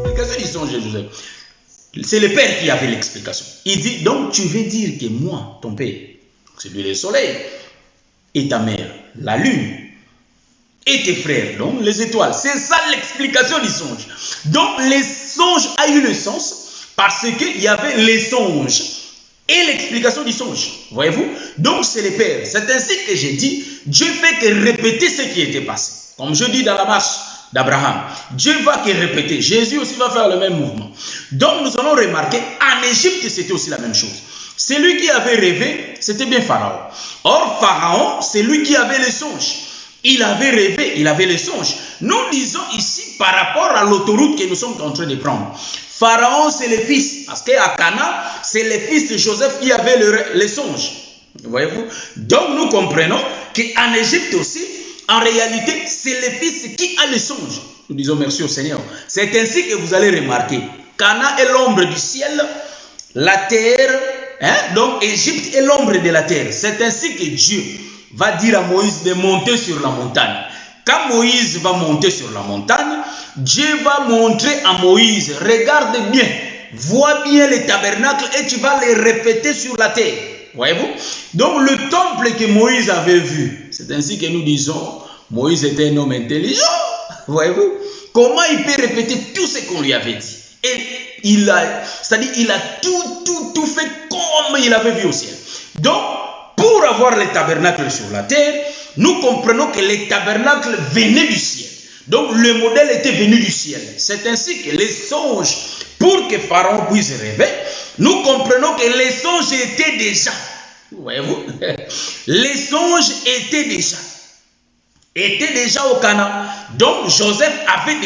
L'explication du songe de Joseph. C'est le père qui avait l'explication. Il dit, donc tu veux dire que moi, ton père, c'est lui le soleil, et ta mère, la lune, et tes frères, donc les étoiles. C'est ça l'explication du songe. Donc les songes a eu le sens parce qu'il y avait les songes et l'explication du songe. Voyez-vous? Donc c'est le père. C'est ainsi que j'ai dit, Dieu fait que répéter ce qui était passé. Comme je dis dans la marche d'Abraham, Dieu va que répéter. Jésus aussi va faire le même mouvement. Donc nous allons remarquer, en Égypte c'était aussi la même chose. Celui qui avait rêvé, c'était bien Pharaon. Or Pharaon, c'est lui qui avait les songes. Il avait rêvé, il avait les songes. Nous disons ici par rapport à l'autoroute que nous sommes en train de prendre. Pharaon, c'est le fils. Parce qu'à Cana, c'est le fils de Joseph qui avait les songes. Voyez-vous? Donc nous comprenons qu'en Égypte aussi, en réalité, c'est le fils qui a les songes. Nous disons merci au Seigneur. C'est ainsi que vous allez remarquer. Cana est l'ombre du ciel, la terre, donc Égypte est l'ombre de la terre. C'est ainsi que Dieu va dire à Moïse de monter sur la montagne. Quand Moïse va monter sur la montagne, Dieu va montrer à Moïse, regarde bien, vois bien les tabernacles et tu vas les répéter sur la terre. Voyez-vous? Donc le temple que Moïse avait vu, c'est ainsi que nous disons, Moïse était un homme intelligent. Voyez-vous? Comment il peut répéter tout ce qu'on lui avait dit? Et il a tout fait comme il avait vu au ciel. Donc, pour avoir les tabernacles sur la terre, nous comprenons que les tabernacles venaient du ciel. Donc le modèle était venu du ciel. C'est ainsi que les songes, pour que Pharaon puisse rêver, nous comprenons que les songes étaient déjà. Voyez-vous? Les songes étaient déjà au Canaan. Donc Joseph avait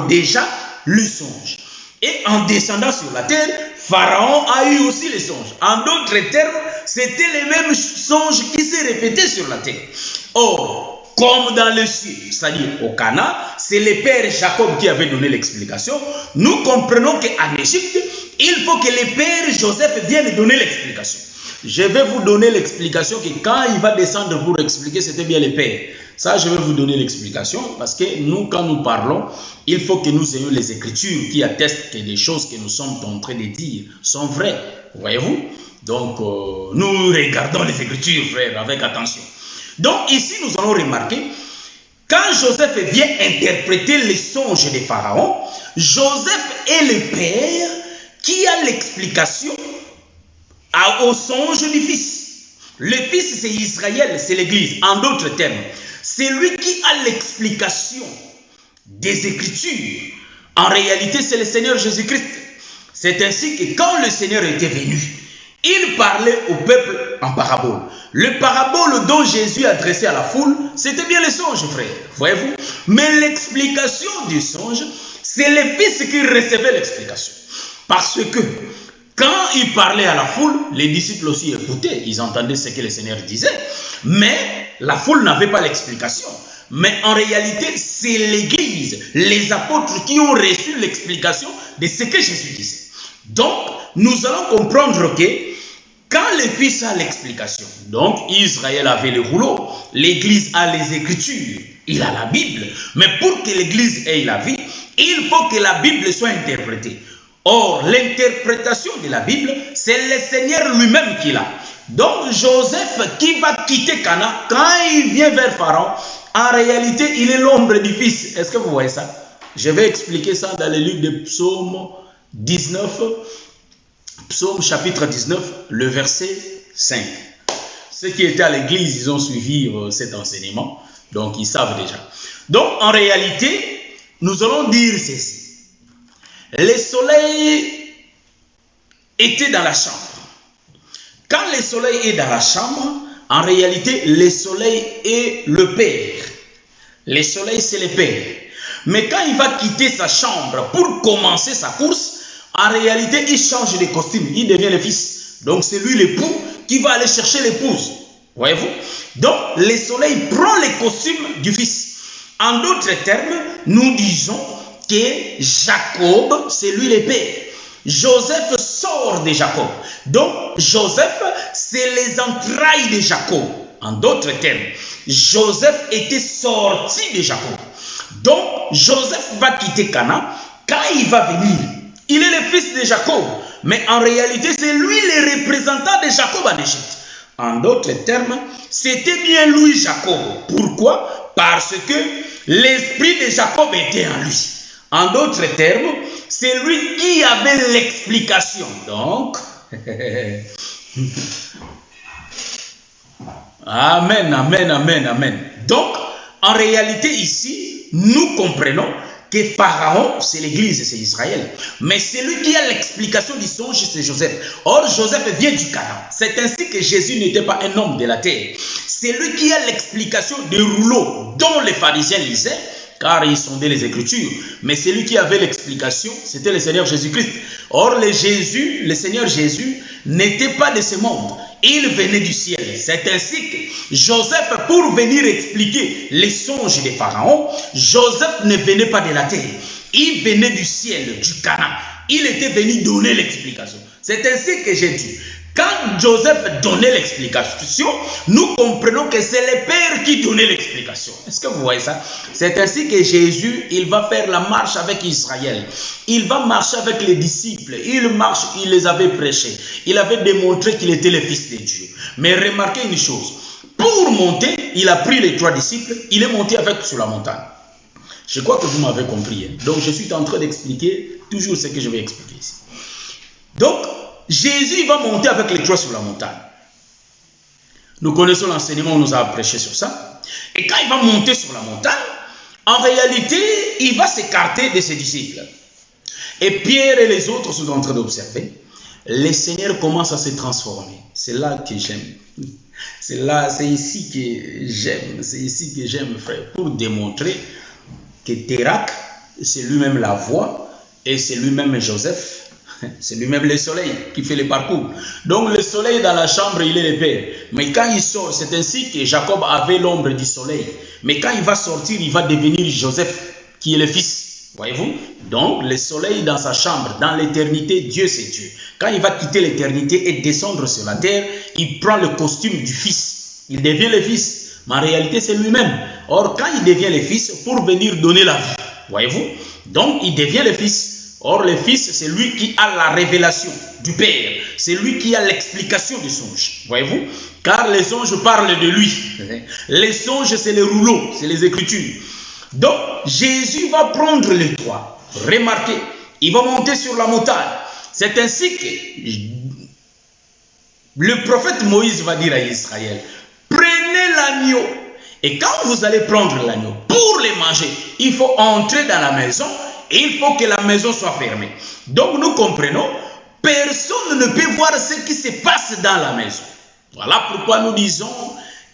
déjà le songe. Et en descendant sur la terre, Pharaon a eu aussi les songes. En d'autres termes, c'était les mêmes songes qui se répétaient sur la terre. Or, comme dans le ciel, c'est-à-dire au Canaan, c'est le père Jacob qui avait donné l'explication. Nous comprenons qu'en Égypte, il faut que le père Joseph vienne donner l'explication. Je vais vous donner l'explication que quand il va descendre pour expliquer, c'était bien le père. Ça, je vais vous donner l'explication parce que nous, quand nous parlons, il faut que nous ayons les Écritures qui attestent que les choses que nous sommes en train de dire sont vraies. Voyez-vous? Donc, nous regardons les Écritures, frères, avec attention. Donc, ici, nous allons remarquer, quand Joseph vient interpréter les songes de Pharaon, Joseph est le père qui a l'explication au songe du fils. Le fils, c'est Israël, c'est l'Église. En d'autres termes, c'est lui qui a l'explication des Écritures. En réalité, c'est le Seigneur Jésus-Christ. C'est ainsi que quand le Seigneur était venu, il parlait au peuple en parabole. Le parabole dont Jésus adressait à la foule, c'était bien le songe, frère. Voyez-vous? Mais l'explication du songe, c'est le fils qui recevait l'explication. Parce que quand il parlait à la foule, les disciples aussi écoutaient, ils entendaient ce que le Seigneur disait, mais la foule n'avait pas l'explication. Mais en réalité, c'est l'Église, les apôtres qui ont reçu l'explication de ce que Jésus disait. Donc, nous allons comprendre que quand le Fils a l'explication, donc Israël avait le rouleau, l'Église a les Écritures, il a la Bible, mais pour que l'Église ait la vie, il faut que la Bible soit interprétée. Or, l'interprétation de la Bible, c'est le Seigneur lui-même qui l'a. Donc, Joseph qui va quitter Cana, quand il vient vers Pharaon, en réalité, il est l'ombre du Fils. Est-ce que vous voyez ça? Je vais expliquer ça dans le livre de Psaume 19, Psaume chapitre 19, le verset 5. Ceux qui étaient à l'église, ils ont suivi cet enseignement, donc ils savent déjà. Donc, en réalité, nous allons dire ceci. Le soleil était dans la chambre. Quand le soleil est dans la chambre, en réalité, le soleil est le père. Le soleil, c'est le père. Mais quand il va quitter sa chambre pour commencer sa course, en réalité, il change de costume. Il devient le fils. Donc, c'est lui l'époux qui va aller chercher l'épouse. Voyez-vous? Donc, le soleil prend le costume du fils. En d'autres termes, nous disons que Jacob, c'est lui le père. Joseph sort de Jacob. Donc, Joseph, c'est les entrailles de Jacob. En d'autres termes, Joseph était sorti de Jacob. Donc, Joseph va quitter Canaan. Quand il va venir, il est le fils de Jacob. Mais en réalité, c'est lui le représentant de Jacob en Égypte. En d'autres termes, c'était bien lui Jacob. Pourquoi? Parce que l'esprit de Jacob était en lui. En d'autres termes, c'est lui qui avait l'explication. Donc, amen, amen, amen, amen. Donc, en réalité ici, nous comprenons que Pharaon, c'est l'Église, c'est Israël. Mais celui qui a l'explication du songe, c'est Joseph. Or, Joseph vient du Canaan. C'est ainsi que Jésus n'était pas un homme de la terre. C'est lui qui a l'explication des rouleaux dont les pharisiens lisaient, car ils sondaient les Écritures. Mais celui qui avait l'explication, c'était le Seigneur Jésus-Christ. Or, le Seigneur Jésus n'était pas de ce monde. Il venait du ciel. C'est ainsi que Joseph, pour venir expliquer les songes de Pharaon, Joseph ne venait pas de la terre. Il venait du ciel, du Canaan. Il était venu donner l'explication. C'est ainsi que j'ai dit. Quand Joseph donnait l'explication, nous comprenons que c'est le Père qui donnait l'explication. Est-ce que vous voyez ça? C'est ainsi que Jésus, il va faire la marche avec Israël. Il va marcher avec les disciples. Il marche, il les avait prêchés. Il avait démontré qu'il était le Fils de Dieu. Mais remarquez une chose. Pour monter, il a pris les 3 disciples. Il est monté avec sur la montagne. Je crois que vous m'avez compris. Hein? Donc, je suis en train d'expliquer toujours ce que je vais expliquer ici. Donc, Jésus va monter avec les 3 sur la montagne. Nous connaissons l'enseignement, on nous a prêché sur ça. Et quand il va monter sur la montagne, en réalité, il va s'écarter de ses disciples. Et Pierre et les autres sont en train d'observer. Le Seigneur commence à se transformer. C'est là que j'aime. C'est ici que j'aime. C'est ici que j'aime, frère. Pour démontrer que Térac, c'est lui-même la voix et c'est lui-même Joseph. C'est lui-même le soleil qui fait le parcours. Donc le soleil dans la chambre, il est le Père. Mais quand il sort, c'est ainsi que Jacob avait l'ombre du soleil. Mais quand il va sortir, il va devenir Joseph, qui est le Fils. Voyez-vous? Donc le soleil dans sa chambre, dans l'éternité, Dieu c'est Dieu. Quand il va quitter l'éternité et descendre sur la terre, il prend le costume du Fils. Il devient le Fils. Mais en réalité, c'est lui-même. Or, quand il devient le Fils, pour venir donner la vie. Voyez-vous? Donc, il devient le Fils. Or, le Fils, c'est lui qui a la révélation du Père. C'est lui qui a l'explication des songes. Voyez-vous? Car les songes parlent de lui. Les songes, c'est les rouleaux, c'est les Écritures. Donc, Jésus va prendre les 3. Remarquez, il va monter sur la montagne. C'est ainsi que le prophète Moïse va dire à Israël, prenez l'agneau. Et quand vous allez prendre l'agneau, pour le manger, il faut entrer dans la maison. Et il faut que la maison soit fermée. Donc nous comprenons, personne ne peut voir ce qui se passe dans la maison. Voilà pourquoi nous disons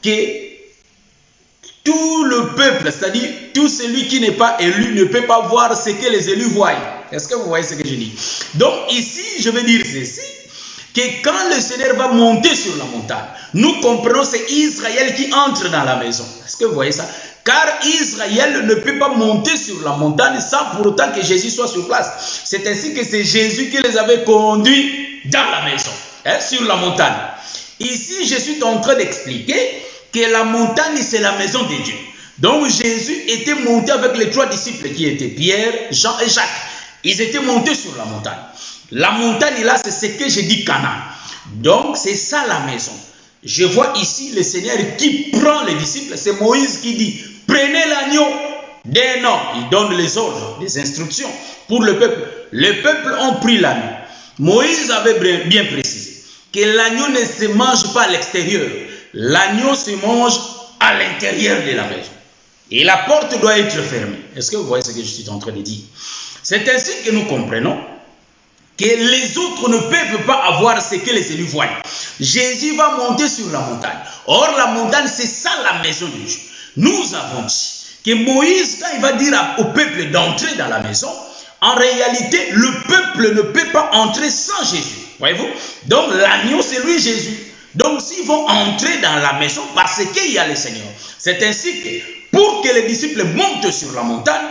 que tout le peuple, c'est-à-dire tout celui qui n'est pas élu, ne peut pas voir ce que les élus voient. Est-ce que vous voyez ce que je dis? Donc ici, je vais dire ceci, que quand le Seigneur va monter sur la montagne, nous comprenons c'est Israël qui entre dans la maison. Est-ce que vous voyez ça? Car Israël ne peut pas monter sur la montagne sans pour autant que Jésus soit sur place. C'est ainsi que c'est Jésus qui les avait conduits dans la maison, hein, sur la montagne. Ici, je suis en train d'expliquer que la montagne, c'est la maison de Dieu. Donc, Jésus était monté avec les 3 disciples qui étaient Pierre, Jean et Jacques. Ils étaient montés sur la montagne. La montagne, là, c'est ce que j'ai dit Canaan. Donc, c'est ça la maison. Je vois ici le Seigneur qui prend les disciples. C'est Moïse qui dit, prenez l'agneau d'un homme. Il donne les ordres, les instructions pour le peuple. Le peuple ont pris l'agneau. Moïse avait bien précisé que l'agneau ne se mange pas à l'extérieur. L'agneau se mange à l'intérieur de la maison. Et la porte doit être fermée. Est-ce que vous voyez ce que je suis en train de dire? C'est ainsi que nous comprenons que les autres ne peuvent pas avoir ce que les élus voient. Jésus va monter sur la montagne. Or, la montagne, c'est ça la maison de Dieu. Nous avons dit que Moïse, quand il va dire au peuple d'entrer dans la maison, en réalité, le peuple ne peut pas entrer sans Jésus. Voyez-vous? Donc, l'agneau, c'est lui Jésus. Donc, s'ils vont entrer dans la maison, parce qu'il y a le Seigneur. C'est ainsi que, pour que les disciples montent sur la montagne,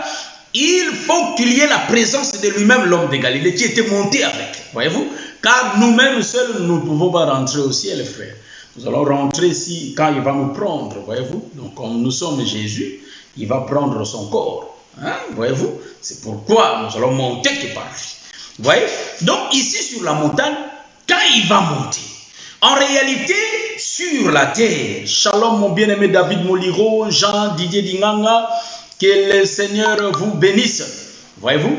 il faut qu'il y ait la présence de lui-même, l'homme de Galilée, qui était monté avec. Voyez-vous? Car nous-mêmes seuls, nous ne pouvons pas rentrer au ciel, frère. Nous allons rentrer ici quand il va nous prendre, voyez-vous. Donc, comme nous sommes Jésus, il va prendre son corps. Hein, voyez-vous. C'est pourquoi nous allons monter que par lui. Vous voyez. Donc, ici sur la montagne, quand il va monter, en réalité, sur la terre, shalom mon bien-aimé David Moliro, Jean Didier Dinganga, que le Seigneur vous bénisse. Voyez-vous.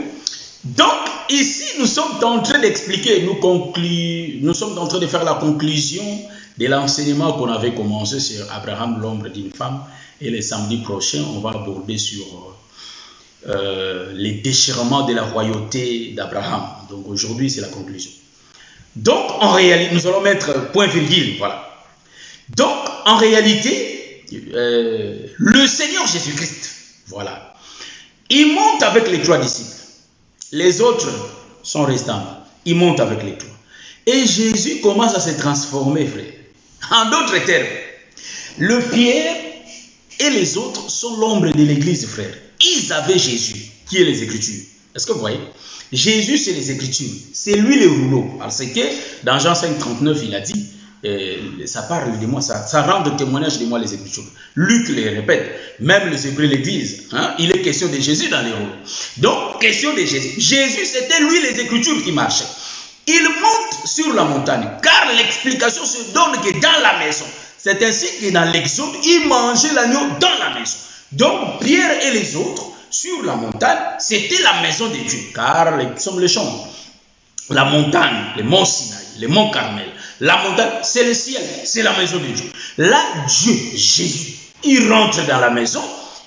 Donc, ici, nous sommes en train d'expliquer, nous sommes en train de faire la conclusion de l'enseignement qu'on avait commencé sur Abraham, l'ombre d'une femme. Et le samedi prochain, on va aborder sur les déchirements de la royauté d'Abraham. Donc, aujourd'hui, c'est la conclusion. Donc, en réalité, nous allons mettre point virgule, voilà. Donc, en réalité, le Seigneur Jésus-Christ, voilà, il monte avec les 3 disciples. Les autres sont restants. Ils montent avec les 3. Et Jésus commence à se transformer, frère. En d'autres termes, le Pierre et les autres sont l'ombre de l'église, frère. Ils avaient Jésus, qui est les Écritures. Est-ce que vous voyez? Jésus, c'est les Écritures. C'est lui le rouleau. Parce que dans Jean 5, 39, il a dit, ça parle de moi, ça rend témoignage de moi les Écritures. Luc les répète, même les Hébreux le disent. Hein? Il est question de Jésus dans les rouleaux. Donc, question de Jésus. Jésus, c'était lui les Écritures qui marchaient. Il monte sur la montagne, car l'explication se donne que dans la maison. C'est ainsi que dans l'Exode, il mangeait l'agneau dans la maison. Donc, Pierre et les autres, sur la montagne, c'était la maison de Dieu, car nous sommes les champs. La montagne, le mont Sinaï, le mont Carmel, la montagne, c'est le ciel, c'est la maison de Dieu. Là, Dieu, Jésus, il rentre dans la maison,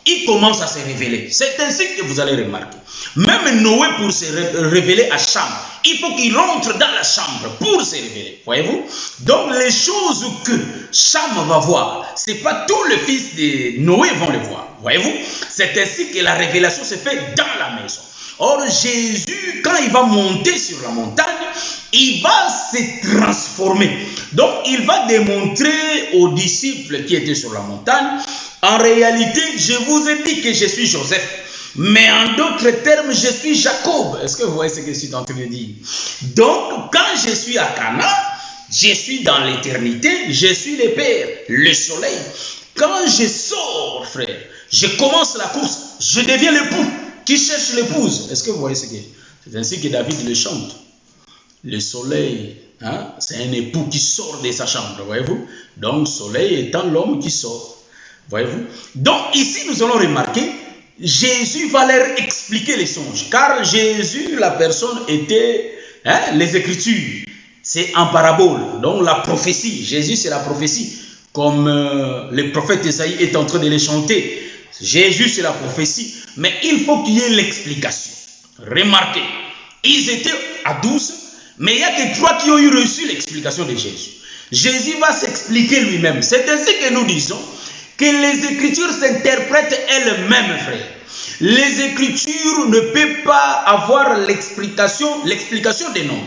il commence à se révéler. C'est ainsi que vous allez remarquer. Même Noé, pour se révéler à chambre, il faut qu'il rentre dans la chambre pour se révéler. Voyez-vous? Donc, les choses que Cham va voir, ce n'est pas tous les fils de Noé vont les voir. Voyez-vous? C'est ainsi que la révélation se fait dans la maison. Or, Jésus, quand il va monter sur la montagne, il va se transformer. Donc, il va démontrer aux disciples qui étaient sur la montagne, en réalité, je vous ai dit que je suis Joseph. Mais en d'autres termes, je suis Jacob. Est-ce que vous voyez ce que je suis en train de dire? Donc, quand je suis à Cana, je suis dans l'éternité, je suis le Père, le soleil. Quand je sors, frère, je commence la course, je deviens l'époux qui cherche l'épouse. Est-ce que vous voyez ce que c'est? Ainsi que David le chante. Le soleil, hein, c'est un époux qui sort de sa chambre, voyez-vous? Donc, soleil étant l'homme qui sort, voyez-vous? Donc, ici, nous allons remarquer, Jésus va leur expliquer les songes. Car Jésus, la personne, était, hein, les Écritures. C'est en parabole. Donc, la prophétie. Jésus, c'est la prophétie. Comme le prophète Esaïe est en train de les chanter. Jésus, c'est la prophétie. Mais il faut qu'il y ait l'explication. Remarquez, ils étaient à 12, mais il n'y a que 3 qui ont eu reçu l'explication de Jésus. Jésus va s'expliquer lui-même. C'est ainsi que nous disons que les Écritures s'interprètent elles-mêmes, frère. Les Écritures ne peuvent pas avoir l'explication des noms.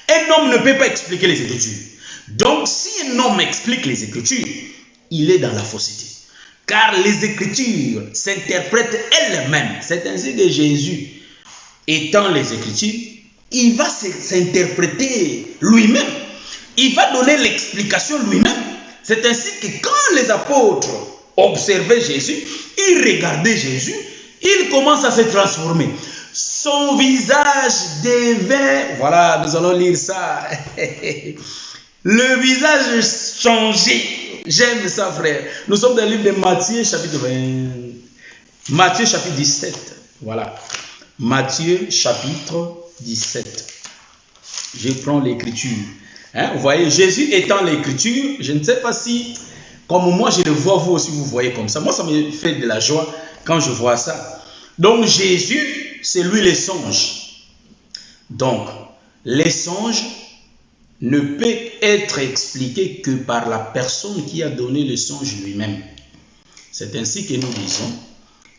Un homme ne peut pas expliquer les Écritures. Donc, si un homme explique les Écritures, il est dans la fausseté. Car les Écritures s'interprètent elles-mêmes. C'est ainsi que Jésus, étant les Écritures, il va s'interpréter lui-même. Il va donner l'explication lui-même. C'est ainsi que quand les apôtres observaient Jésus, ils regardaient Jésus, il commence à se transformer. Son visage devint, voilà, nous allons lire ça. Le visage changé. J'aime ça, frère. Nous sommes dans le livre de Matthieu, chapitre 20. Matthieu, chapitre 17. Voilà. Matthieu, chapitre 17. Je prends l'écriture. Hein, vous voyez, Jésus étant l'écriture, je ne sais pas si, comme moi je le vois, vous aussi vous voyez comme ça. Moi, ça me fait de la joie quand je vois ça. Donc, Jésus, c'est lui les songes. Donc, les songes ne peuvent être expliqués que par la personne qui a donné le songe lui-même. C'est ainsi que nous disons,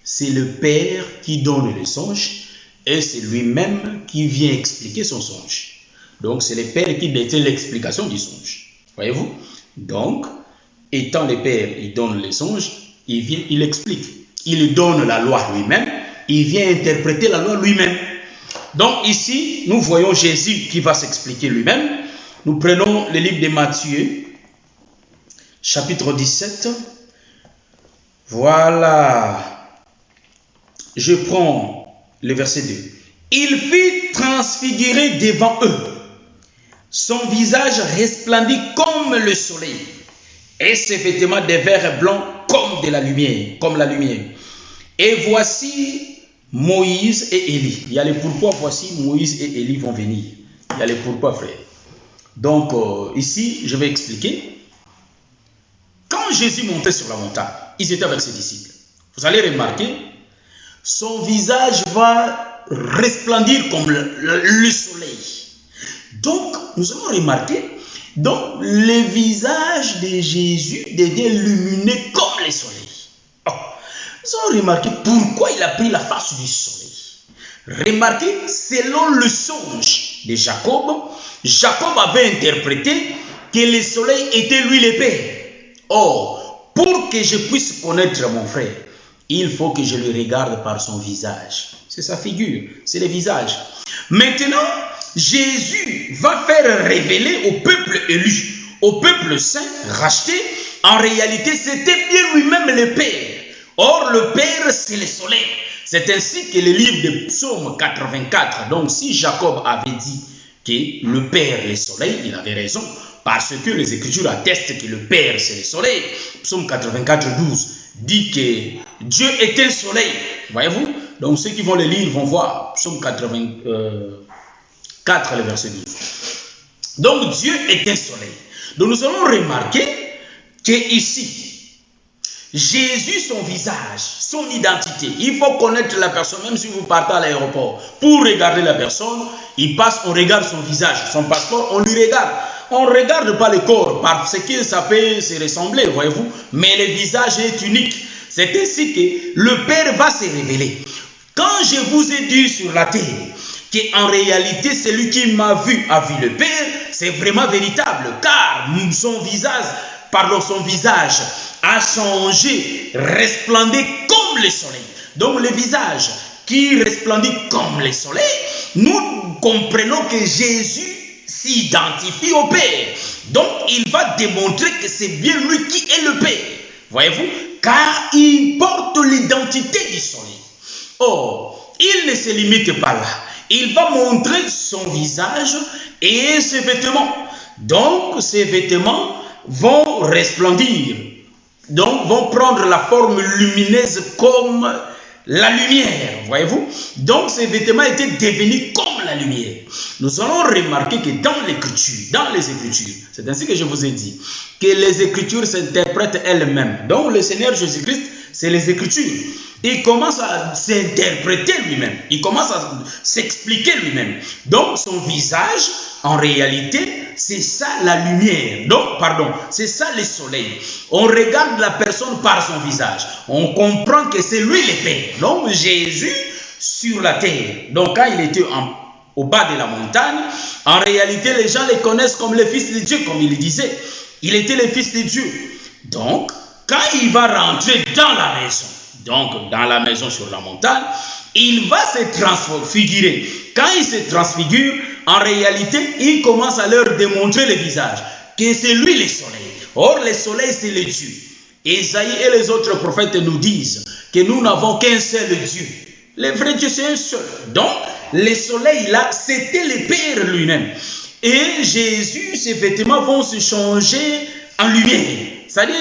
c'est le Père qui donne le songe et c'est lui-même qui vient expliquer son songe. Donc, c'est le Père qui détient l'explication du songe. Voyez-vous? Donc, étant le Père, il donne les songes, il vient, il explique. Il donne la loi lui-même, il vient interpréter la loi lui-même. Donc, ici, nous voyons Jésus qui va s'expliquer lui-même. Nous prenons le livre de Matthieu, chapitre 17. Voilà. Je prends le verset 2. Il fut transfiguré devant eux. Son visage resplendit comme le soleil, et ses vêtements devinrent blancs comme de la lumière, comme la lumière. Et voici Moïse et Élie. Il y a les pourquoi, voici Moïse et Élie vont venir. Il y a les pourquoi, frère. Donc, ici, je vais expliquer. Quand Jésus montait sur la montagne, ils étaient avec ses disciples. Vous allez remarquer, son visage va resplendir comme le soleil. Donc, nous allons remarquer, donc, le visage de Jésus devient lumineux comme le soleil. Oh, nous allons remarquer pourquoi il a pris la face du soleil. Remarquez, selon le songe de Jacob, Jacob avait interprété que le soleil était lui le Père. Or, pour que je puisse connaître mon frère, il faut que je le regarde par son visage. C'est sa figure, c'est le visage. Maintenant, Jésus va faire révéler au peuple élu, au peuple saint, racheté, en réalité, c'était bien lui-même le Père. Or, le Père, c'est le soleil. C'est ainsi que le livre de Psaume 84, donc si Jacob avait dit que le Père, le soleil, il avait raison, parce que les Écritures attestent que le Père, c'est le soleil. Psaume 84, 12 dit que Dieu est un soleil. Voyez-vous? Donc, ceux qui vont le lire vont voir. Psaume 84, le verset 12. Donc, Dieu est un soleil. Donc, nous allons remarquer qu'ici, Jésus, son visage, son identité, il faut connaître la personne, même si vous partez à l'aéroport. Pour regarder la personne, il passe, on regarde son visage, son passeport, on lui regarde. On ne regarde pas le corps parce que ça peut se ressembler, voyez-vous, mais le visage est unique. C'est ainsi que le Père va se révéler. Quand je vous ai dit sur la terre qu'en réalité, celui qui m'a vu a vu le Père, c'est vraiment véritable, car son visage a changé, resplendit comme le soleil. Donc le visage qui resplendit comme le soleil, nous comprenons que Jésus s'identifie au Père. Donc il va démontrer que c'est bien lui qui est le Père. Voyez-vous? Car il porte l'identité du soleil. Or, il ne se limite pas là. Il va montrer son visage et ses vêtements. Donc ces vêtements vont resplendir. Donc vont prendre la forme lumineuse comme la lumière, voyez-vous? Donc ces vêtements étaient devenus comme la lumière. Nous allons remarquer que dans les Écritures, c'est ainsi que je vous ai dit, que les Écritures s'interprètent elles-mêmes. Donc le Seigneur Jésus-Christ, c'est les Écritures. Il commence à s'interpréter lui-même. Il commence à s'expliquer lui-même. Donc son visage, en réalité, c'est ça la lumière. Donc, pardon, c'est ça le soleil. On regarde la personne par son visage. On comprend que c'est lui le Père. Donc Jésus sur la terre. Donc quand il était au bas de la montagne, en réalité les gens le connaissent comme le Fils de Dieu, comme il disait. Il était le Fils de Dieu. Donc, quand il va rentrer dans la maison, donc dans la maison sur la montagne, il va se transfigurer. Quand il se transfigure, en réalité, il commence à leur démontrer le visage, que c'est lui le soleil. Or, le soleil, c'est le Dieu. Isaïe et les autres prophètes nous disent que nous n'avons qu'un seul Dieu. Le vrai Dieu, c'est un seul. Donc, le soleil, là, c'était le Père lui-même. Et Jésus, ses vêtements vont se changer en lumière. C'est-à-dire,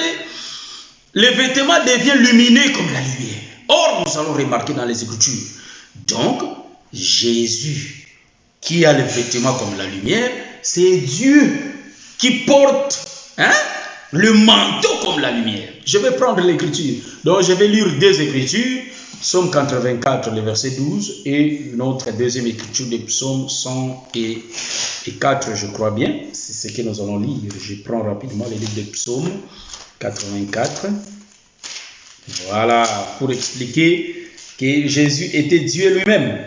les vêtements deviennent lumineux comme la lumière. Or, nous allons remarquer dans les Écritures. Donc, Jésus, qui a les vêtements comme la lumière, c'est Dieu qui porte le manteau comme la lumière. Je vais prendre l'Écriture. Donc, je vais lire deux Écritures. Psaume 84, le verset 12, et notre deuxième Écriture de Psaume 104, je crois bien. C'est ce que nous allons lire. Je prends rapidement le livre de Psaume 84. Voilà, pour expliquer que Jésus était Dieu lui-même.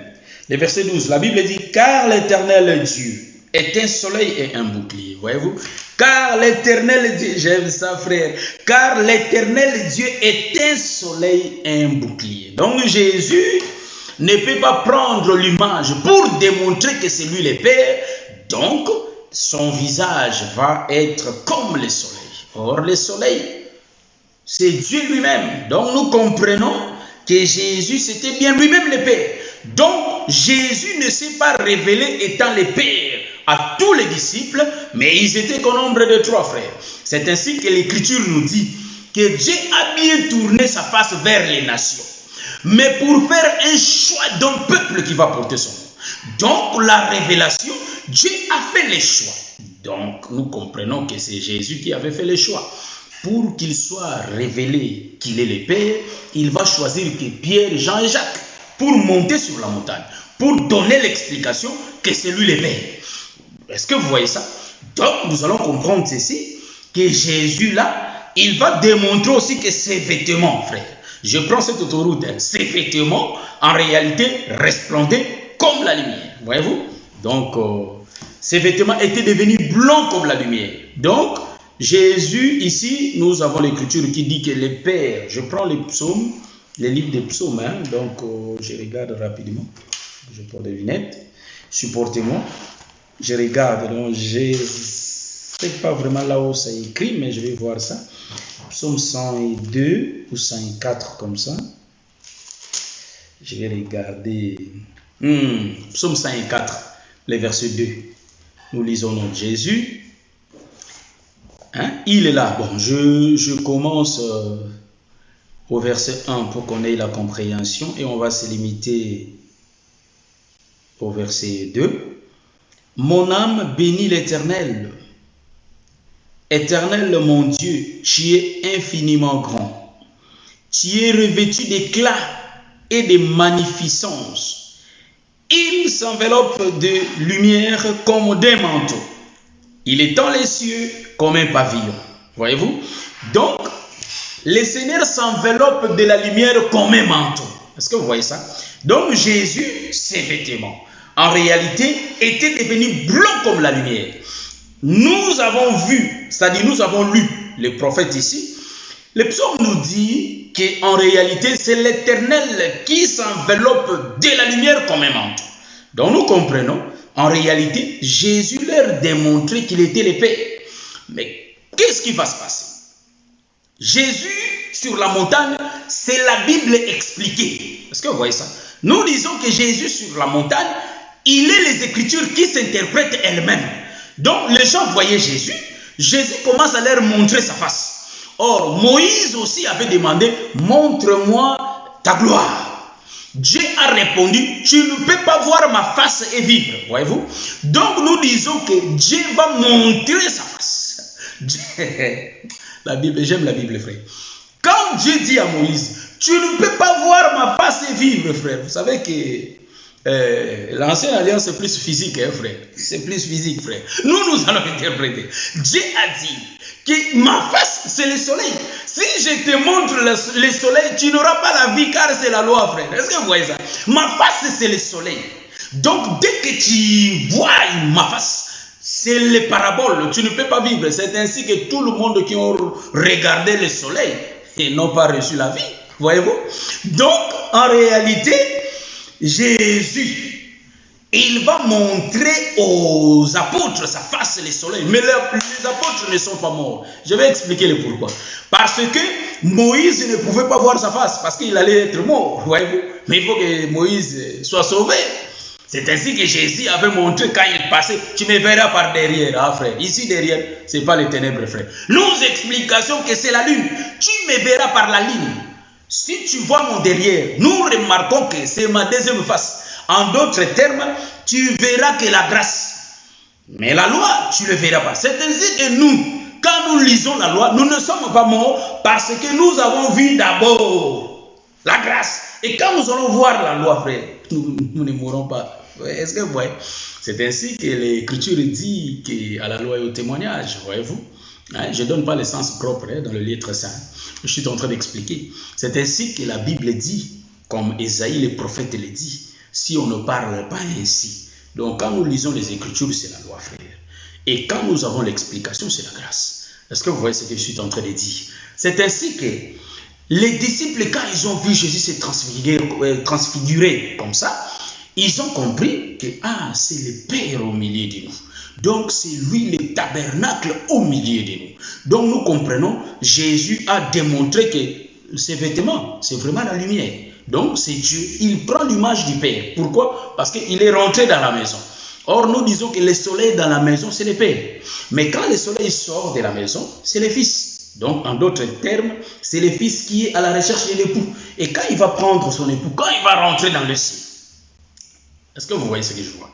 Le verset 12, la Bible dit « Car l'Éternel Dieu est un soleil et un bouclier. » Voyez-vous? Car l'Éternel Dieu, j'aime ça frère, car l'Éternel Dieu est un soleil et un bouclier. Donc Jésus ne peut pas prendre l'image pour démontrer que c'est lui le Père. Donc son visage va être comme le soleil. Or, le soleil, c'est Dieu lui-même. Donc, nous comprenons que Jésus, c'était bien lui-même le Père. Donc, Jésus ne s'est pas révélé étant le Père à tous les disciples, mais ils étaient qu'au nombre de 3 frères. C'est ainsi que l'Écriture nous dit que Dieu a bien tourné sa face vers les nations, mais pour faire un choix d'un peuple qui va porter son nom. Donc, la révélation, Dieu a fait les choix. Donc, nous comprenons que c'est Jésus qui avait fait les choix. Pour qu'il soit révélé qu'il est le Père, il va choisir que Pierre, Jean et Jacques pour monter sur la montagne, pour donner l'explication que c'est lui le Père. Est-ce que vous voyez ça? Donc, nous allons comprendre ceci, que Jésus là, il va démontrer aussi que ses vêtements, frère, je prends cette autoroute, ses vêtements, en réalité, resplendaient comme la lumière. Voyez-vous? Donc, ses vêtements étaient devenus blancs comme la lumière. Donc, Jésus, ici, nous avons l'écriture qui dit que le Père, je prends les psaumes, les livres des psaumes, hein, donc je regarde rapidement, je prends des lunettes, supportez-moi, je regarde, donc je ne sais pas vraiment là où c'est écrit, mais je vais voir ça. Psaume 102 ou 104 comme ça. Je vais regarder. Psaume 104, le verset 2. Nous lisons notre Jésus. Hein? Il est là. Bon, je commence au verset 1 pour qu'on ait la compréhension et on va se limiter au verset 2. Mon âme bénit l'Éternel. Éternel mon Dieu, tu es infiniment grand. Tu es revêtu d'éclat et de magnificence. Il s'enveloppe de lumière comme d'un manteau. Il étend les cieux comme un pavillon. Voyez-vous? Donc, le Seigneur s'enveloppe de la lumière comme un manteau. Est-ce que vous voyez ça? Donc, Jésus, ses vêtements, en réalité, étaient devenus blancs comme la lumière. Nous avons vu, c'est-à-dire nous avons lu les prophètes ici. Le psaume nous dit qu'en réalité, c'est l'Éternel qui s'enveloppe de la lumière comme un manteau. Donc nous comprenons, en réalité, Jésus leur démontrait qu'il était le Père. Mais qu'est-ce qui va se passer? Jésus, sur la montagne, c'est la Bible expliquée. Est-ce que vous voyez ça? Nous disons que Jésus, sur la montagne, il est les Écritures qui s'interprètent elles-mêmes. Donc, les gens voyaient Jésus. Jésus commence à leur montrer sa face. Or, Moïse aussi avait demandé, montre-moi ta gloire. Dieu a répondu, tu ne peux pas voir ma face et vivre. Voyez-vous? Donc, nous disons que Dieu va montrer sa face. La Bible, j'aime la Bible, frère. Quand Dieu dit à Moïse, tu ne peux pas voir ma face et vivre, frère. Vous savez que l'ancienne alliance c'est plus physique, hein, frère. C'est plus physique, frère. Nous allons interpréter. Dieu a dit que ma face c'est le soleil. Si je te montre le soleil, tu n'auras pas la vie car c'est la loi, frère. Est-ce que vous voyez ça? Ma face c'est le soleil. Donc dès que tu vois ma face, c'est les paraboles. Tu ne peux pas vivre. C'est ainsi que tout le monde qui ont regardé le soleil et n'ont pas reçu la vie. Voyez-vous? Donc en réalité, Jésus, il va montrer aux apôtres sa face, le soleil. Mais les apôtres ne sont pas morts. Je vais expliquer le pourquoi. Parce que Moïse ne pouvait pas voir sa face, parce qu'il allait être mort. Voyez-vous? Mais il faut que Moïse soit sauvé. C'est ainsi que Jésus avait montré quand il passait. Tu me verras par derrière, hein, frère. Ici derrière, ce n'est pas les ténèbres, frère. Nous expliquons que c'est la lune. Tu me verras par la ligne. Si tu vois mon derrière, nous remarquons que c'est ma deuxième face. En d'autres termes, tu verras que la grâce. Mais la loi, tu ne le verras pas. C'est ainsi que nous, quand nous lisons la loi, nous ne sommes pas morts parce que nous avons vu d'abord la grâce. Et quand nous allons voir la loi, frère, nous ne mourrons pas. Est-ce que vous voyez? C'est ainsi que l'Écriture dit qu'à la loi et au témoignage, voyez-vous? Je ne donne pas le sens propre dans le livre saint. Je suis en train d'expliquer. C'est ainsi que la Bible dit, comme Ésaïe le prophète le dit, si on ne parle pas ainsi. Donc quand nous lisons les Écritures, c'est la loi, frère. Et quand nous avons l'explication, c'est la grâce. Est-ce que vous voyez ce que je suis en train de dire? C'est ainsi que les disciples, quand ils ont vu Jésus se transfigurer comme ça, ils ont compris que c'est le Père au milieu de nous. Donc c'est lui le tabernacle au milieu de nous. Donc nous comprenons, Jésus a démontré que ses vêtements, c'est vraiment la lumière. Donc c'est Dieu, il prend l'image du Père. Pourquoi? Parce qu'il est rentré dans la maison. Or nous disons que le soleil dans la maison, c'est le Père. Mais quand le soleil sort de la maison, c'est le Fils. Donc en d'autres termes, c'est le Fils qui est à la recherche de l'époux. Et quand il va prendre son époux, quand il va rentrer dans le ciel, est-ce que vous voyez ce que je vois?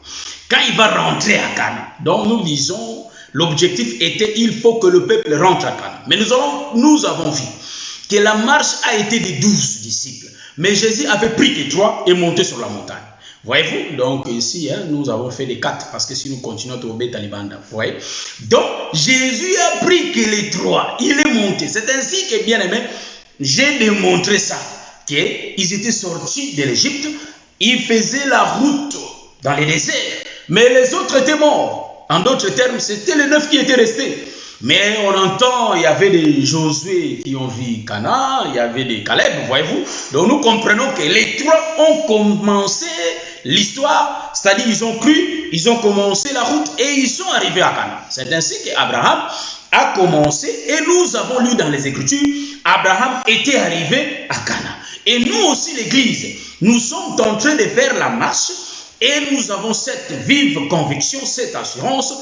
Quand il va rentrer à Cana, donc nous disons, l'objectif était, il faut que le peuple rentre à Cana. Mais nous avons vu que la marche a été de 12 disciples. Mais Jésus avait pris que 3 et monté sur la montagne. Voyez-vous? Donc ici, nous avons fait les 4 parce que si nous continuons à trouver Talibanda, vous voyez? Donc Jésus a pris que les 3, il est monté. C'est ainsi que, bien aimé, j'ai démontré ça, qu'ils étaient sortis de l'Égypte, ils faisaient la route dans les déserts, mais les autres étaient morts. En d'autres termes, c'était les 9 qui étaient restés. Mais on entend, il y avait des Josué qui ont vu Cana, il y avait des Caleb, voyez-vous. Donc nous comprenons que les 3 ont commencé l'histoire, c'est-à-dire ils ont cru, ils ont commencé la route et ils sont arrivés à Cana. C'est ainsi qu'Abraham a commencé et nous avons lu dans les Écritures, Abraham était arrivé à Cana. Et nous aussi, l'Église, nous sommes en train de faire la marche et nous avons cette vive conviction, cette assurance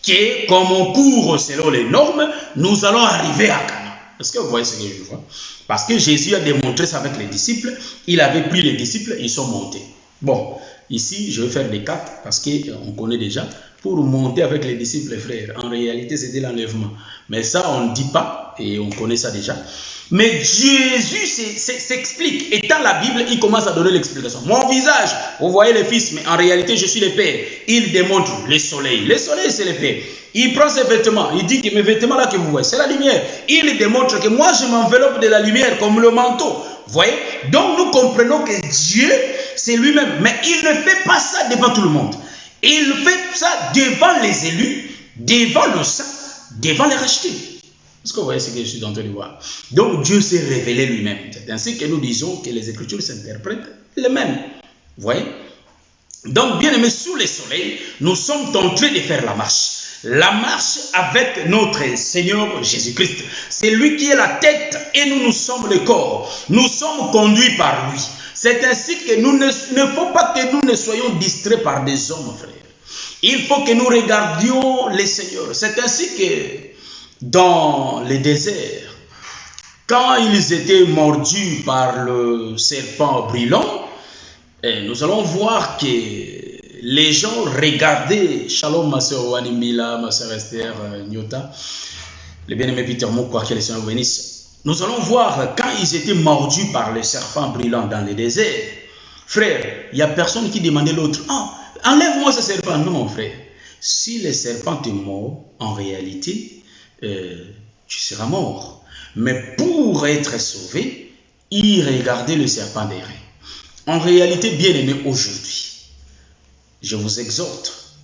que comme on court selon les normes, nous allons arriver à Cana. Est-ce que vous voyez ce que je vois? Parce que Jésus a démontré ça avec les disciples. Il avait pris les disciples, ils sont montés. Bon, ici, je vais faire les 4 parce qu'on connaît déjà. Pour monter avec les disciples, frères, en réalité, c'était l'enlèvement. Mais ça, on ne dit pas et on connaît ça déjà. Mais Jésus s'explique. Étant la Bible, il commence à donner l'explication. Mon visage, vous voyez le Fils, mais en réalité, je suis le Père. Il démontre le soleil. Le soleil, c'est le Père. Il prend ses vêtements. Il dit que mes vêtements là que vous voyez, c'est la lumière. Il démontre que moi, je m'enveloppe de la lumière comme le manteau. Vous voyez? Donc, nous comprenons que Dieu, c'est lui-même. Mais il ne fait pas ça devant tout le monde. Il fait ça devant les élus, devant le saint, devant les rachetés. Est-ce que vous voyez ce que je suis en train de voir? Donc Dieu s'est révélé lui-même. C'est ainsi que nous disons que les Écritures s'interprètent les mêmes. Vous voyez? Donc, bien aimé, sous le soleil, nous sommes en train de faire la marche. La marche avec notre Seigneur Jésus-Christ. C'est lui qui est la tête et nous sommes le corps. Nous sommes conduits par lui. C'est ainsi que nous ne faut pas que nous ne soyons distraits par des hommes, frères. Il faut que nous regardions le Seigneur. C'est ainsi que dans les déserts, quand ils étaient mordus par le serpent brûlant, nous allons voir que les gens regardaient, Shalom ma soeur Wanimila, ma soeur Esther Nyota, le bien-aimé Peter Moukwa, que le Seigneur bénisse. Nous allons voir quand ils étaient mordus par le serpent brûlant dans les déserts. Frère, il n'y a personne qui demandait l'autre, enlève-moi ce serpent. Non, frère. Si le serpent te mord, en réalité, tu seras mort. Mais pour être sauvé, il regardait le serpent derrière. En réalité, bien aimé, aujourd'hui, je vous exhorte,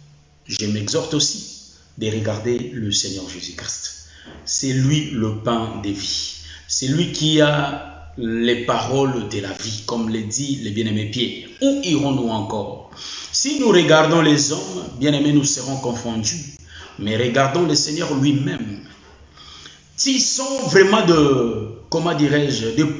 je m'exhorte aussi de regarder le Seigneur Jésus-Christ. C'est lui le pain de vie. C'est lui qui a les paroles de la vie, comme le dit le bien-aimé Pierre. Où irons-nous encore? Si nous regardons les hommes, bien aimés, nous serons confondus. Mais regardons le Seigneur lui-même. S'ils sont vraiment de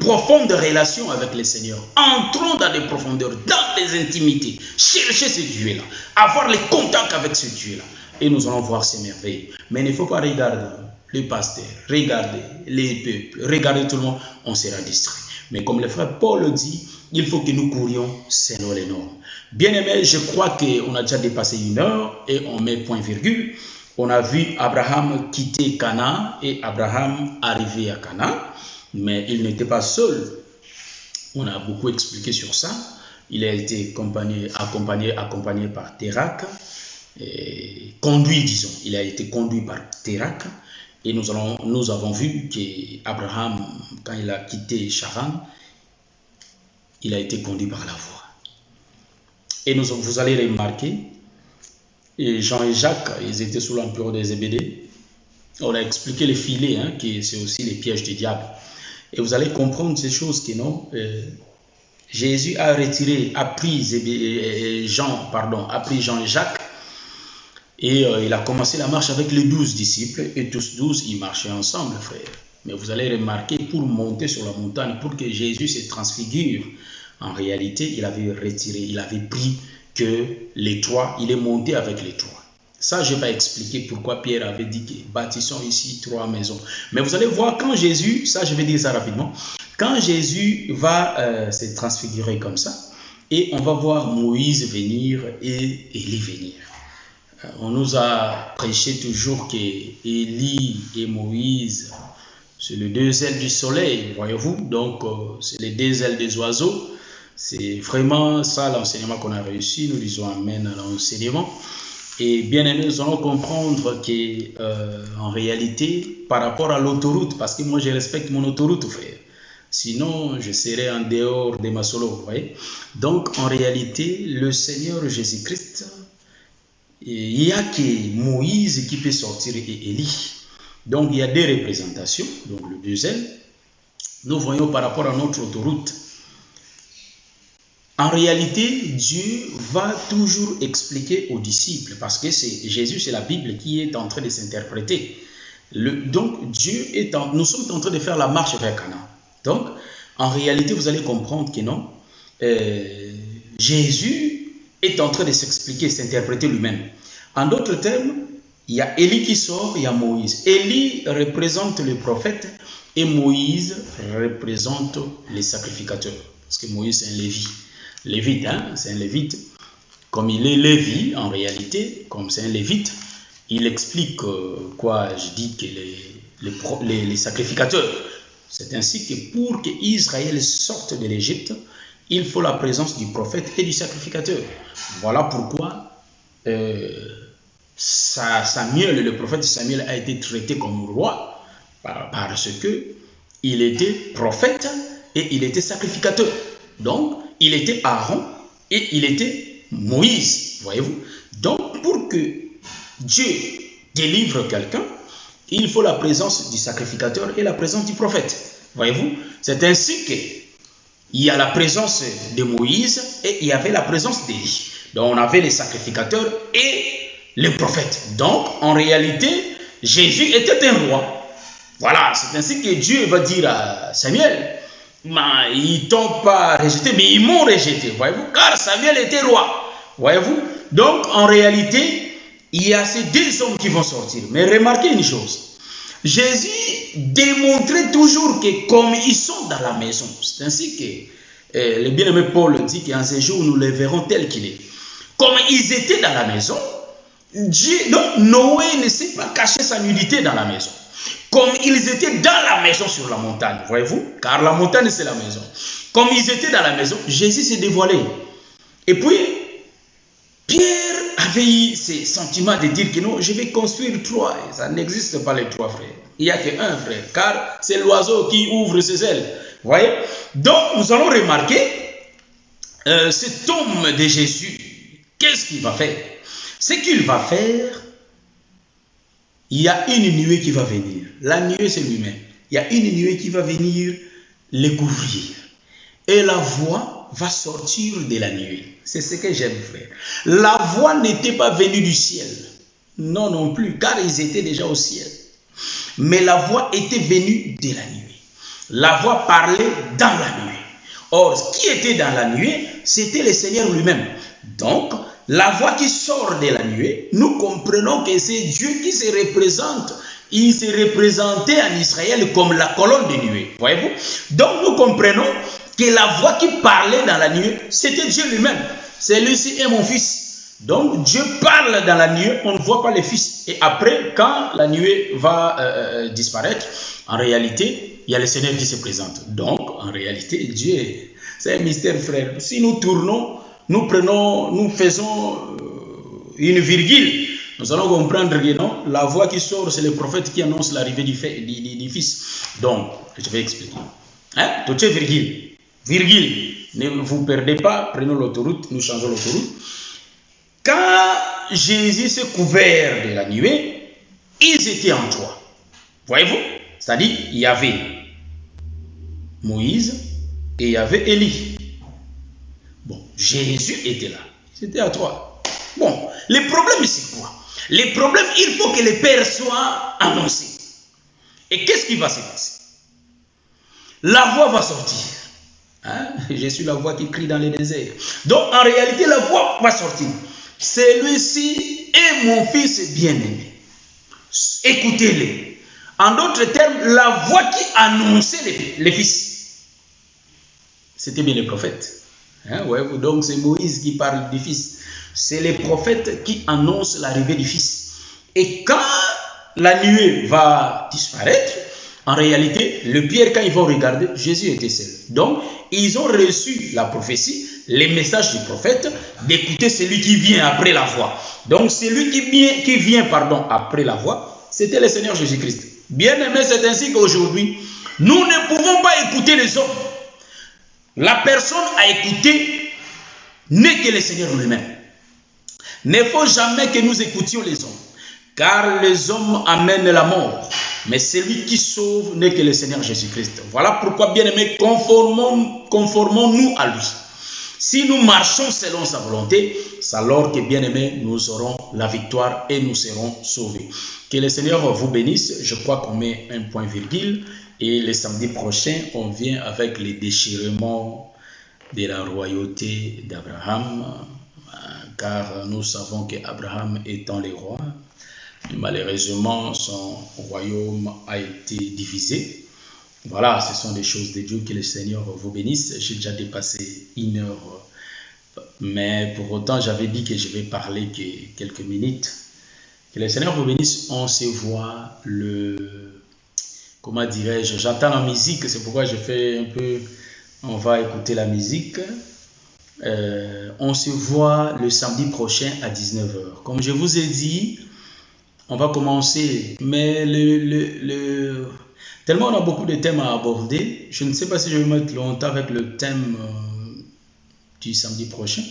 profondes relations avec le Seigneur, entrons dans des profondeurs, dans des intimités, chercher ce Dieu-là, avoir les contacts avec ce Dieu-là, et nous allons voir ces merveilles. Mais il ne faut pas regarder les pasteurs, regarder les peuples, regarder tout le monde, on sera distrait. Mais comme le frère Paul dit, il faut que nous courions selon les normes. Bien aimé, je crois qu'on a déjà dépassé 1 heure et on met point virgule. On a vu Abraham quitter Cana et Abraham arriver à Cana, mais il n'était pas seul. On a beaucoup expliqué sur ça. Il a été accompagné par Térak, conduit, disons. Il a été conduit par Térak. Et nous avons vu qu'Abraham, quand il a quitté Charan, il a été conduit par la voix. Et vous allez remarquer, et Jean et Jacques, ils étaient sous l'empire des Zébédée. On a expliqué les filets, que c'est aussi les pièges du diable. Et vous allez comprendre ces choses qui non. Jésus a pris Jean et Jacques, et il a commencé la marche avec les 12 disciples, et tous 12, ils marchaient ensemble, frère. Mais vous allez remarquer, pour monter sur la montagne, pour que Jésus se transfigure, en réalité, il avait pris que les trois, il est monté avec les trois. Ça, je vais expliquer pourquoi Pierre avait dit que bâtissons ici 3 maisons. Mais vous allez voir, quand Jésus, ça je vais dire ça rapidement, quand Jésus va se transfigurer comme ça, et on va voir Moïse venir et Élie venir. On nous a prêché toujours que Élie et Moïse, c'est les 2 ailes du soleil, voyez-vous, donc c'est les 2 ailes des oiseaux. C'est vraiment ça l'enseignement qu'on a réussi. Nous disons amen à l'enseignement. Et bien aimé, nous allons comprendre que en réalité, par rapport à l'autoroute, parce que moi je respecte mon autoroute, frère. Sinon, je serais en dehors de ma solo, vous voyez. Donc, en réalité, le Seigneur Jésus-Christ, il n'y a que Moïse qui peut sortir et Élie. Donc, il y a 2 représentations, donc le 2 ailes. Nous voyons par rapport à notre autoroute. En réalité, Dieu va toujours expliquer aux disciples, parce que Jésus, c'est la Bible qui est en train de s'interpréter. Donc, nous sommes en train de faire la marche vers Canaan. Donc, en réalité, vous allez comprendre que non, Jésus est en train de s'expliquer, s'interpréter lui-même. En d'autres termes, il y a Élie qui sort, il y a Moïse. Élie représente le prophète et Moïse représente les sacrificateurs. Parce que Moïse, c'est un Lévi. Lévite, hein, c'est un lévite. Comme il est Lévi, en réalité, comme c'est un lévite, il explique je dis que les sacrificateurs. C'est ainsi que pour qu'Israël sorte de l'Égypte, il faut la présence du prophète et du sacrificateur. Voilà pourquoi Samuel, le prophète Samuel, a été traité comme roi, parce que il était prophète et il était sacrificateur. Donc, il était Aaron et il était Moïse, voyez-vous. Donc, pour que Dieu délivre quelqu'un, il faut la présence du sacrificateur et la présence du prophète, voyez-vous. C'est ainsi qu'il y a la présence de Moïse et il y avait la présence d'Élie. Donc, on avait les sacrificateurs et les prophètes. Donc, en réalité, Jésus était un roi. Voilà, c'est ainsi que Dieu va dire à Samuel, ils t'ont pas rejeté, mais ils m'ont rejeté, voyez-vous, car Samuel était roi, voyez-vous. Donc, en réalité, il y a ces 2 hommes qui vont sortir. Mais remarquez une chose, Jésus démontrait toujours que comme ils sont dans la maison, c'est ainsi que le bien-aimé Paul dit qu'en ces jours, nous les verrons tels qu'il est. Comme ils étaient dans la maison, donc Noé ne s'est pas caché sa nudité dans la maison. Comme ils étaient dans la maison sur la montagne, voyez-vous, car la montagne c'est la maison. Comme ils étaient dans la maison, Jésus s'est dévoilé. Et puis, Pierre avait eu ce sentiment de dire que non, je vais construire 3. Ça n'existe pas les 3 frères. Il n'y a qu'un frère, car c'est l'oiseau qui ouvre ses ailes. Voyez? Donc, nous allons remarquer cet homme de Jésus. Qu'est-ce qu'il va faire? Ce qu'il va faire, il y a une nuée qui va venir. La nuée, c'est lui-même. Il y a une nuée qui va venir les couvrir. Et la voix va sortir de la nuée. C'est ce que j'aime faire. La voix n'était pas venue du ciel. Non, non plus, car ils étaient déjà au ciel. Mais la voix était venue de la nuée. La voix parlait dans la nuée. Or, ce qui était dans la nuée, c'était le Seigneur lui-même. Donc, la voix qui sort de la nuée, nous comprenons que c'est Dieu qui se représente. Il se représentait en Israël comme la colonne de nuée. Voyez-vous? Donc nous comprenons que la voix qui parlait dans la nuée, c'était Dieu lui-même. Celui-ci est mon fils. Donc Dieu parle dans la nuée, on ne voit pas le fils. Et après, quand la nuée va disparaître, en réalité, il y a le Seigneur qui se présente. Donc, en réalité, Dieu, c'est un mystère, frère. Si nous tournons, nous faisons une virgule. Nous allons comprendre que non, la voix qui sort, c'est le prophète qui annonce l'arrivée du Fils. Donc, je vais expliquer. Hein? Tout est virgule. Virgule. Ne vous perdez pas, prenons l'autoroute, nous changeons l'autoroute. Quand Jésus s'est couvert de la nuée, ils étaient en 3. Voyez-vous? C'est-à-dire, il y avait Moïse et il y avait Élie. Bon, Jésus était là. C'était à toi. Bon, les problèmes, c'est quoi? Les problèmes, il faut que les pères soient annoncés. Et qu'est-ce qui va se passer? La voix va sortir. Hein? Je suis la voix qui crie dans les déserts. Donc, en réalité, la voix va sortir. Celui-ci est mon fils bien-aimé. Écoutez-le. En d'autres termes, la voix qui annonçait les fils. C'était bien les prophètes. Hein? Ouais, donc, c'est Moïse qui parle du fils. C'est les prophètes qui annoncent l'arrivée du fils. Et quand la nuée va disparaître, en réalité, le Pierre, quand ils vont regarder, Jésus était seul. Donc, ils ont reçu la prophétie, les messages du prophète, d'écouter celui qui vient après la voix. Donc, celui qui vient après la voix, c'était le Seigneur Jésus-Christ. Bien-aimé, c'est ainsi qu'aujourd'hui, nous ne pouvons pas écouter les hommes. La personne à écouter n'est que le Seigneur lui-même. Il ne faut jamais que nous écoutions les hommes, car les hommes amènent la mort. Mais celui qui sauve n'est que le Seigneur Jésus-Christ. Voilà pourquoi, bien-aimés, conformons-nous à lui. Si nous marchons selon sa volonté, c'est alors que, bien-aimés, nous aurons la victoire et nous serons sauvés. Que le Seigneur vous bénisse. Je crois qu'on met un point virgule. Et le samedi prochain, on vient avec les déchirements de la royauté d'Abraham. Car nous savons qu'Abraham étant le roi, malheureusement, son royaume a été divisé. Voilà, ce sont des choses de Dieu. Que le Seigneur vous bénisse. J'ai déjà dépassé 1 heure. Mais pour autant, j'avais dit que je vais parler que quelques minutes. Que le Seigneur vous bénisse. On se voit comment dirais-je? J'entends la musique, c'est pourquoi je fais un peu... On va écouter la musique. On se voit le samedi prochain à 19h. Comme je vous ai dit, on va commencer, mais tellement on a beaucoup de thèmes à aborder, je ne sais pas si je vais mettre longtemps avec le thème du samedi prochain.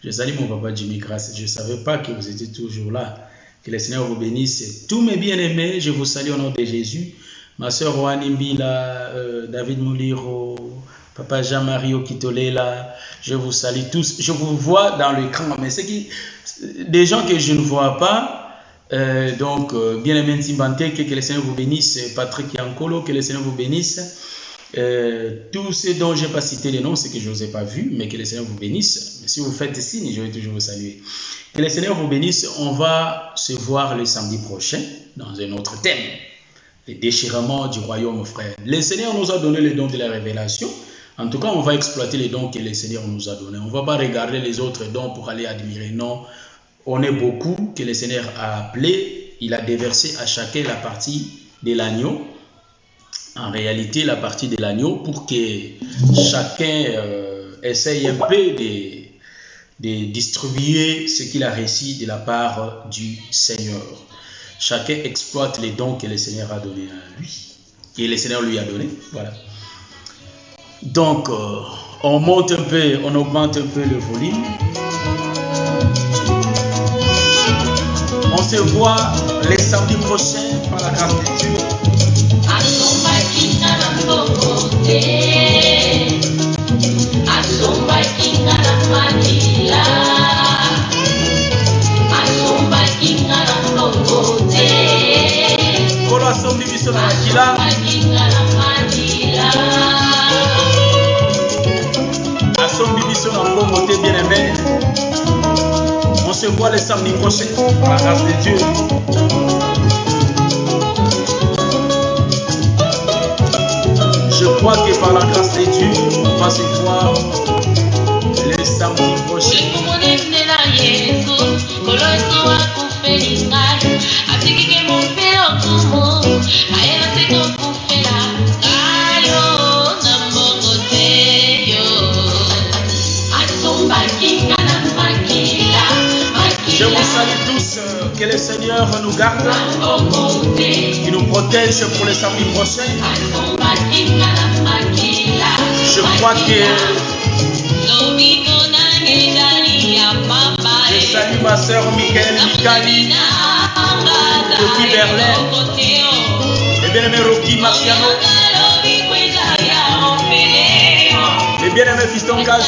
Je salue mon papa Jimmy Grace. Je ne savais pas que vous étiez toujours là. Que le Seigneur vous bénisse. Tous mes bien-aimés, je vous salue au nom de Jésus. Ma soeur Roani Mbila, David Mouliro, Papa Jean-Marie Okitolela, je vous salue tous. Je vous vois dans l'écran, mais c'est des gens que je ne vois pas. Donc, bien-aimé Ntimbante, que le Seigneur vous bénisse. Patrick Yankolo, que le Seigneur vous bénisse. Tous ceux dont je n'ai pas cité les noms, c'est que je ne vous ai pas vus, mais que le Seigneur vous bénisse. Si vous faites signe, je vais toujours vous saluer. Que le Seigneur vous bénisse. On va se voir le samedi prochain dans un autre thème. Les déchirements du royaume, frère. Le Seigneur nous a donné le don de la révélation. En tout cas, on va exploiter les dons que le Seigneur nous a donnés. On ne va pas regarder les autres dons pour aller admirer. Non, on est beaucoup que le Seigneur a appelé. Il a déversé à chacun la partie de l'agneau. En réalité, la partie de l'agneau pour que chacun essaye un peu de distribuer ce qu'il a reçu de la part du Seigneur. Chacun exploite les dons que le Seigneur a donnés à lui, que le Seigneur lui a donnés. Voilà. Donc, on monte un peu, on augmente un peu le volume. On se voit les samedis prochains par la grâce de Dieu. Bien-aimé, on se voit les samedis prochains par la grâce de Dieu. Je crois que par la grâce de Dieu, on va se voir les samedis prochains. Je vous salue tous, que le Seigneur nous garde, qu'il nous protège pour les samedis prochains. Je crois que je salue ma soeur Michael Mikali depuis Berlin, et bien-aimé Rocky Marciano, Et bien-aimé fiston Kazi,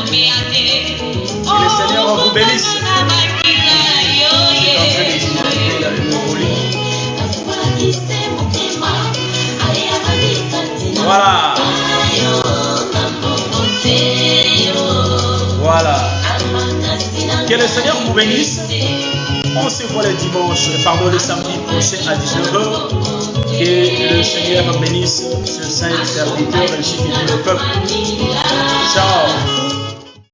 que le Seigneur vous bénisse. Je suis en train de diminuer le volume. Voilà. Voilà. Que le Seigneur vous bénisse. On se voit le dimanche, le samedi prochain à 19h. Que le Seigneur bénisse ce saint serviteur ainsi que tout le peuple. Ciao.